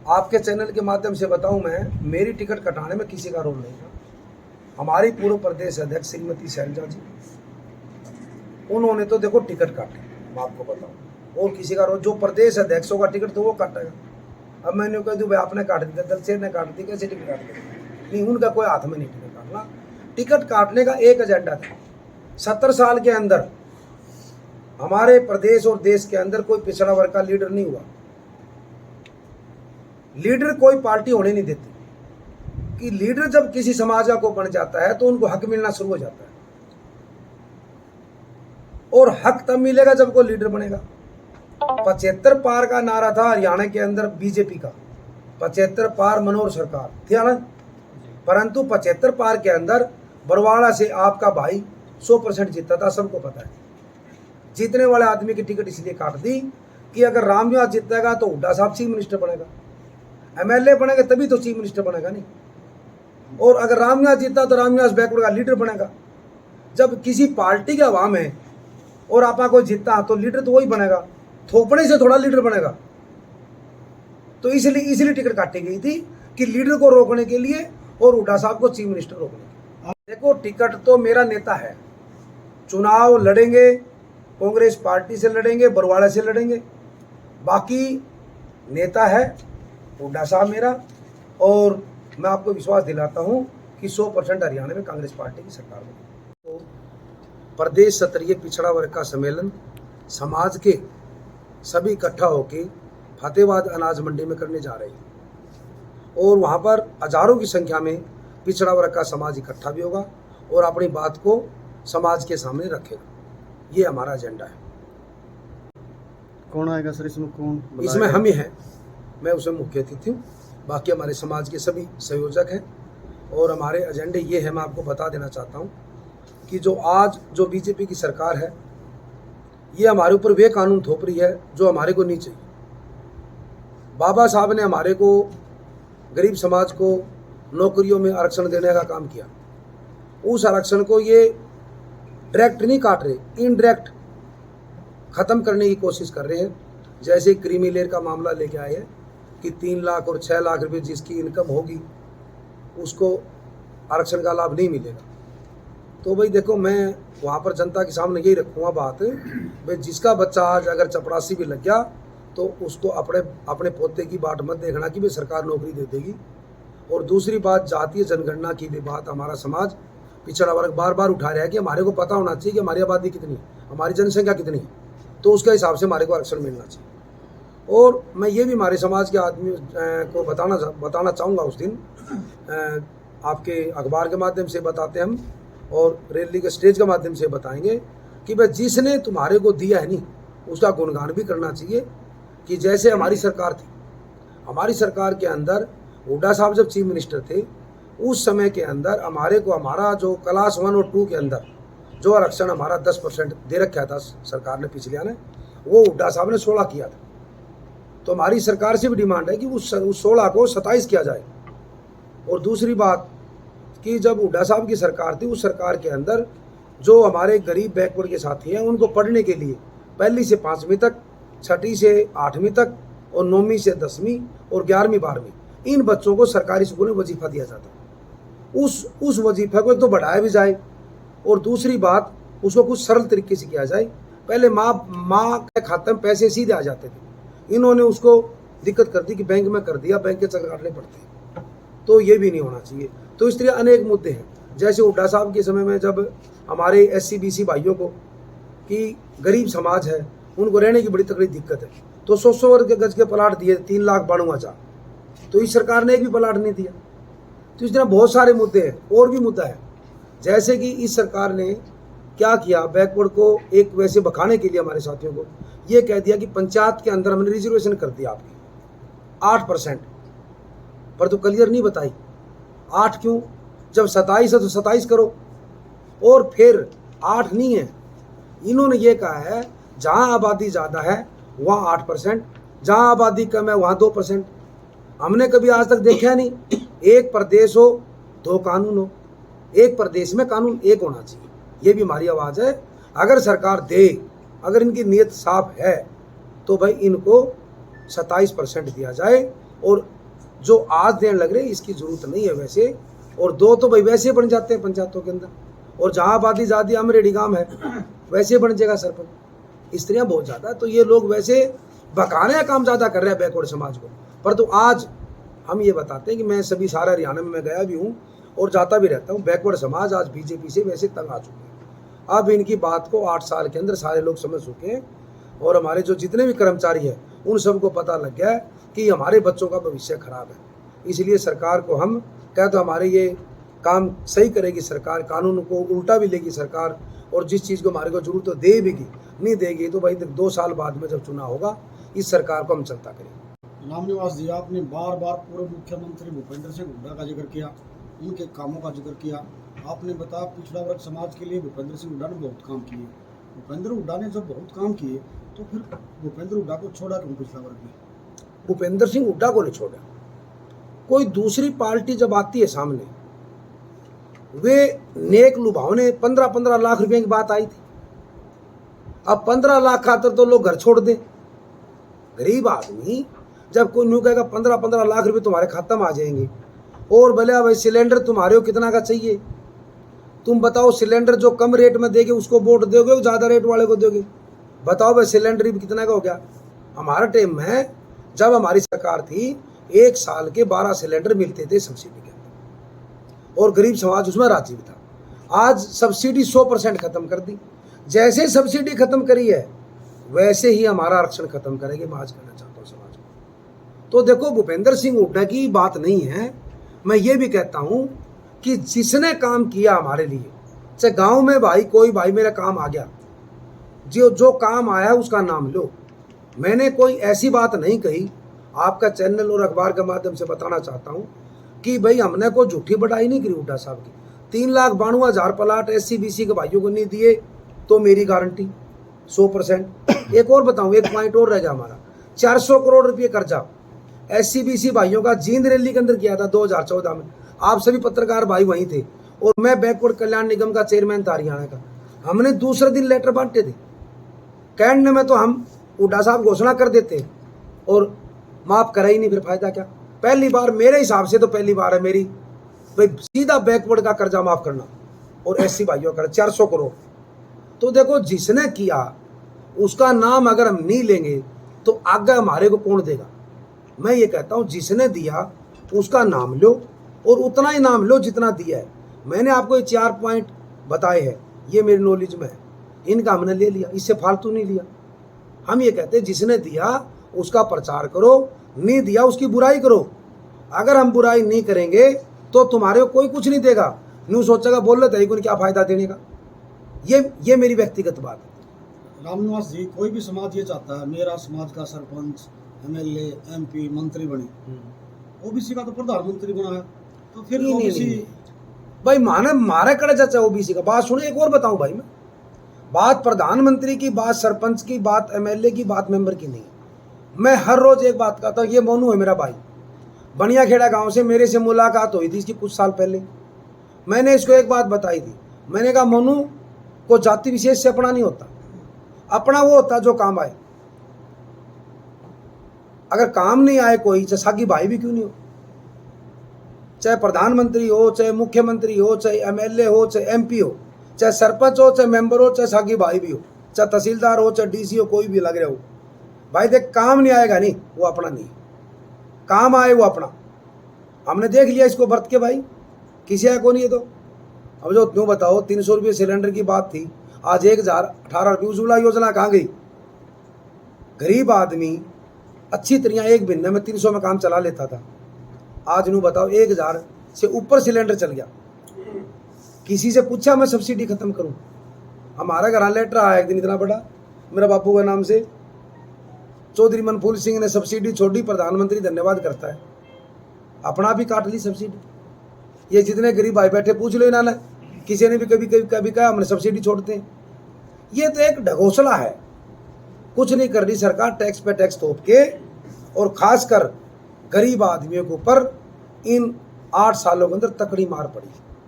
आपके चैनल के माध्यम से बताऊं, मैं मेरी टिकट कटाने में किसी का रोल नहीं था। हमारी पूर्व प्रदेश अध्यक्ष श्रीमती शैलजा जी, उन्होंने तो देखो टिकट काटे, मैं आपको बताऊं, और किसी का रोल, जो प्रदेश अध्यक्ष होगा टिकट तो वो काटेगा। अब मैंने कह दूं भाई आपने काट दी, दलसेर ने काट दी, कैसे टिकट काट दी? नहीं, उनका कोई हाथ में नहीं टिकट काटना। टिकट काटने का एक एजेंडा था। 70 साल के अंदर हमारे प्रदेश और देश के अंदर कोई पिछड़ा वर्ग का लीडर नहीं हुआ। लीडर कोई पार्टी होने नहीं देती कि लीडर जब किसी समाज को बन जाता है तो उनको हक मिलना शुरू हो जाता है, और हक तब मिलेगा जब कोई लीडर बनेगा। 75 पार का नारा था हरियाणा के अंदर बीजेपी का, 75 पार मनोहर सरकार थी ना, परंतु 75 पार के अंदर बरवाड़ा से आपका भाई 100% जीता था, सबको पता है। जीतने वाले आदमी की टिकट इसलिए काट दी कि अगर रामविलास जीतेगा तो हुड्डा साहब चीफ मिनिस्टर बनेगा, एमएलए बनेगा तभी तो चीफ मिनिस्टर बनेगा नहीं, और अगर रामविलास जीता तो रामविलास बैकवर्ड का लीडर बनेगा। जब किसी पार्टी का आवाम है और आपा कोई जीता तो लीडर तो वही बनेगा, थोपड़े से थोड़ा लीडर बनेगा। तो इसलिए टिकट काटी गई थी कि लीडर को रोकने के लिए और हुड्डा साहब को चीफ मिनिस्टर रोकने के लिए। देखो, टिकट तो मेरा नेता है, चुनाव लड़ेंगे, कांग्रेस पार्टी से लड़ेंगे, बरवाड़ा से लड़ेंगे, बाकी नेता है हुड्डा साहब मेरा, और मैं आपको विश्वास दिलाता हूं कि 100% हरियाणा में कांग्रेस पार्टी की सरकार होगी। तो प्रदेश स्तरीय पिछड़ा वर्ग का सम्मेलन समाज के सभी इकट्ठा होकर फतेहाबाद अनाज मंडी में करने जा रहे हैं, और वहां पर हजारों की संख्या में पिछड़ा वर्ग का समाज इकट्ठा भी होगा और अपनी बात को समाज के सामने रखेगा। ये हमारा एजेंडा है। कौन आएगा सर इसमें? कौन इसमें हम ही हैं, मैं उसमें मुख्य अतिथि हूँ, बाकी हमारे समाज के सभी संयोजक हैं। और हमारे एजेंडे ये है, मैं आपको बता देना चाहता हूँ कि जो बीजेपी की सरकार है, ये हमारे ऊपर वे कानून थोप रही है जो हमारे को नहीं चाहिए। बाबा साहब ने हमारे को, गरीब समाज को नौकरियों में आरक्षण देने का काम किया। उस आरक्षण को ये डायरेक्ट नहीं काट रहे, इनडायरेक्ट ख़त्म करने की कोशिश कर रहे हैं। जैसे क्रीमी लेयर का मामला लेके आए हैं कि 3 लाख और 6 लाख रुपए जिसकी इनकम होगी उसको आरक्षण का लाभ नहीं मिलेगा। तो भाई देखो, मैं वहाँ पर जनता के सामने यही रखूँगा बात, भाई जिसका बच्चा आज अगर चपरासी भी लग गया तो उसको अपने पोते की बाट मत देखना कि भाई सरकार नौकरी दे देगी। और दूसरी बात, जातीय जनगणना की भी बात हमारा समाज पिछड़ा वर्ग बार बार उठा रहा है कि हमारे को पता होना चाहिए कि हमारी आबादी कितनी है, हमारी जनसंख्या कितनी है, तो उसके हिसाब से हमारे को आरक्षण मिलना चाहिए। और मैं ये भी हमारे समाज के आदमी को बताना चाहूँगा, उस दिन आपके अखबार के माध्यम से बताते हम और रैली के स्टेज के माध्यम से बताएंगे कि भाई जिसने तुम्हारे को दिया है नहीं, उसका गुणगान भी करना चाहिए। कि जैसे हमारी सरकार थी, हमारी सरकार के अंदर हुड्डा साहब जब चीफ मिनिस्टर थे, उस समय के अंदर हमारे को, हमारा जो क्लास 1 और 2 के अंदर जो आरक्षण हमारा 10% दे रखा था सरकार ने पिछले ने, वो हुड्डा साहब ने 16 किया था। तो हमारी सरकार से भी डिमांड है कि उस 16 को 27 किया जाए। और दूसरी बात कि जब हुड्डा साहब की सरकार थी, उस सरकार के अंदर जो हमारे गरीब बैकवर्ड के साथी हैं उनको पढ़ने के लिए 1ली से 5वीं तक, 6ठी से 8वीं तक, और 9वीं से 10वीं और 11वीं 12वीं, इन बच्चों को सरकारी स्कूल में वजीफा दिया जाता। उस वजीफे को तो बढ़ाया भी जाए, और दूसरी बात उसको कुछ सरल तरीके से किया जाए। पहले माँ के खाते में पैसे सीधे आ जाते थे, इन्होंने उसको दिक्कत कर दी कि बैंक में कर दिया, बैंक के चक्कर काटने पड़ते हैं। तो ये भी नहीं होना चाहिए। तो इस तरह अनेक मुद्दे हैं। जैसे हुड्डा साहब के समय में जब हमारे SC BC भाइयों को, कि गरीब समाज है, उनको रहने की बड़ी तकड़ी दिक्कत है, तो 100 गज के प्लाट दिए, 3,92,000, तो इस सरकार ने एक भी प्लाट नहीं दिया। तो इस तरह बहुत सारे मुद्दे हैं। और भी मुद्दा है, जैसे कि इस सरकार ने क्या किया, बैकवर्ड को एक वैसे बखाने के लिए हमारे साथियों को ये कह दिया कि पंचायत के अंदर हमने रिजर्वेशन कर दिया आपकी 8%, पर तो क्लियर नहीं बताई 8 क्यों, जब 27 है तो 27 करो। और फिर 8 नहीं है, इन्होंने ये कहा है जहां आबादी ज़्यादा है वहाँ 8%, जहां आबादी कम है वहाँ 2%। हमने कभी आज तक देखा नहीं, एक प्रदेश हो 2 कानून हो, एक प्रदेश में कानून एक होना चाहिए। ये भी हमारी आवाज़ है। अगर सरकार दे, अगर इनकी नीयत साफ है तो भाई इनको 27% दिया जाए, और जो आज देने लग रहे इसकी जरूरत नहीं है वैसे। और 2 तो भाई वैसे बन जाते हैं पंचायतों के अंदर, और जहाँ आबादी ज़्यादा अमरेडी गांव है वैसे बन जाएगा सरपंच। स्त्रियाँ बहुत ज़्यादा, तो ये लोग वैसे बकाने का काम ज़्यादा कर रहे हैं बैकवर्ड समाज को। परंतु आज हम ये बताते हैं कि मैं सभी सारा हरियाणा में मैं गया भी हूँ और जाता भी रहता हूँ, बैकवर्ड समाज आज बीजेपी से वैसे तंग आ चुके हैं। अब इनकी बात को 8 साल के अंदर सारे लोग समझ चुके हैं, और हमारे जो जितने भी कर्मचारी हैं उन सबको पता लग गया है कि हमारे बच्चों का भविष्य खराब है। इसलिए सरकार को हम कह तो हमारे ये काम सही करेगी सरकार, कानून को उल्टा भी लेगी सरकार, और जिस चीज़ को हमारे को जरूरत तो दे भी नहीं देगी तो भाई 2 साल बाद में जब चुनाव होगा इस सरकार को हम चलता करेंगे। रामनिवास जी, आपने बार बार पूर्व मुख्यमंत्री भूपेंद्र सिंह हुड्डा का जिक्र किया, उनके कामों का जिक्र किया। आपने बताया पिछड़ा वर्ग समाज के लिए भूपेंद्र सिंह हुड्डा ने बहुत काम किए। भूपेंद्र हुड्डा ने जब बहुत काम किए तो फिर भूपेंद्र हुड्डा को छोड़ा क्यों पिछड़ा वर्ग में? भूपेंद्र सिंह हुड्डा को नहीं छोड़ा। कोई दूसरी पार्टी जब आती है सामने, वे नेक लुभावने 15-15 लाख रुपए की बात आई थी। अब 15 लाख खातर तो लोग घर छोड़ दें। गरीब आदमी जब कोई न्यू कहेगा 15-15 लाख रुपए तुम्हारे खाता में आ जाएंगे, और भले भाई सिलेंडर तुम्हारे को कितना का चाहिए, तुम बताओ। सिलेंडर जो कम रेट में देगे उसको वोट दोगे, ज़्यादा रेट वाले को दोगे? बताओ भाई, सिलेंडर भी कितना का हो गया। हमारा टाइम में जब हमारी सरकार थी 1 साल के 12 सिलेंडर मिलते थे सब्सिडी के अंदर, और गरीब समाज उसमें राजी भी था। आज सब्सिडी 100% खत्म कर दी। जैसे सब्सिडी खत्म करी है वैसे ही हमारा आरक्षण खत्म करेंगे। मैं आज कहना चाहता हूँ समाज को। तो देखो, भूपेंद्र सिंह हुड्डा की बात नहीं है। मैं ये भी कहता हूँ कि जिसने काम किया हमारे लिए, चाहे गांव में भाई कोई भाई मेरा काम आ गया, जो काम आया उसका नाम लो। मैंने कोई ऐसी बात नहीं कही। आपका चैनल और अखबार के माध्यम से बताना चाहता हूँ कि भाई हमने कोई झूठी बढ़ाई नहीं करी हुड्डा साहब की। 3,92,000 प्लाट SC-BC के भाइयों को नहीं दिए तो मेरी गारंटी 100%। एक और बताऊँ, एक पॉइंट और रह गया हमारा। 400 करोड़ रुपये कर्जा SC-BC भाइयों का जींद रैली के अंदर किया था 2014 में। आप सभी पत्रकार भाई वहीं थे, और मैं बैकवर्ड कल्याण निगम का चेयरमैन था हरियाणा का। हमने दूसरे दिन लेटर बांटे थे। कैंड में तो हम हुड्डा साहब घोषणा कर देते और माफ करा ही नहीं, फिर फायदा क्या। पहली बार मेरे हिसाब से तो पहली बार है मेरी भाई सीधा बैकवर्ड का कर्जा माफ करना, और SC भाइयों का 400 करोड़। तो देखो, जिसने किया उसका नाम अगर हम नहीं लेंगे तो आगे हमारे को कौन देगा। मैं ये कहता हूँ, जिसने दिया उसका नाम लो, और उतना ही नाम लो जितना दिया है। मैंने आपको ये 4 पॉइंट बताए हैं, ये मेरी नॉलेज में है, इनका हमने ले लिया, इससे फालतू नहीं लिया। हम ये कहते हैं जिसने दिया उसका प्रचार करो, नहीं दिया उसकी बुराई करो। अगर हम बुराई नहीं करेंगे तो तुम्हारे को कोई कुछ नहीं देगा। न्यू सोचेगा बोल लेते ही क्या फायदा देने का। ये मेरी व्यक्तिगत बात है। रामनिवास जी, कोई भी समाज ये चाहता है मेरा समाज का सरपंच, MLA, MP, मंत्री बने। OBC का तो प्रधानमंत्री बना है, तो फिर OBC भाई मारे कड़े चाचा OBC का। बात सुने, एक और बताऊं भाई, मैं बात प्रधानमंत्री की, बात सरपंच की, बात MLA की, बात मेंबर की नहीं। मैं हर रोज एक बात कहता हूँ। ये मोनू है मेरा भाई, बनियाखेड़ा गांव से मेरे से मुलाकात हुई थी इसकी कुछ साल पहले। मैंने इसको एक बात बताई थी। मैंने कहा मोनू को जाति विशेष से अपना नहीं होता, अपना वो होता जो काम आए। अगर काम नहीं आए कोई, चाहे सागी भाई भी क्यों नहीं हो, चाहे प्रधानमंत्री हो, चाहे मुख्यमंत्री हो, चाहे MLA हो, चाहे MP हो, चाहे सरपंच हो, चाहे मेंबर हो, चाहे सागी भाई भी हो, चाहे तहसीलदार हो, चाहे DC हो, कोई भी लग रहे हो भाई, देख काम नहीं आएगा नहीं, वो अपना नहीं। काम आए वो अपना। हमने देख लिया इसको बरत के भाई, किसी आया को नहीं है। तो अब जो क्यों बताओ, 300 रुपये सिलेंडर की बात थी, आज 1,018 रुपये। उज्ज्वला योजना कहाँ गई? गरीब आदमी अच्छी तरह एक महीने में 300 में काम चला लेता था, आज नू बताओ 1,000 से ऊपर सिलेंडर चल गया। किसी से पूछा मैं सब्सिडी खत्म करूं? हमारा घर लेटर आया एक दिन इतना बड़ा, मेरा बापू के नाम से, चौधरी मनफूल सिंह ने सब्सिडी छोड़ी, प्रधानमंत्री धन्यवाद करता है, अपना भी काट ली सब्सिडी। ये जितने गरीब भाई बैठे पूछ लो इन्होंने, किसी ने भी कभी कहा हमने सब्सिडी छोड़ते हैं। ये तो एक ढकोसला है, कुछ नहीं कर रही सरकार, टैक्स पे टैक्स थोप के, और खासकर गरीब आदमियों के ऊपर इन 8 सालों के अंदर तकड़ी मार पड़ी।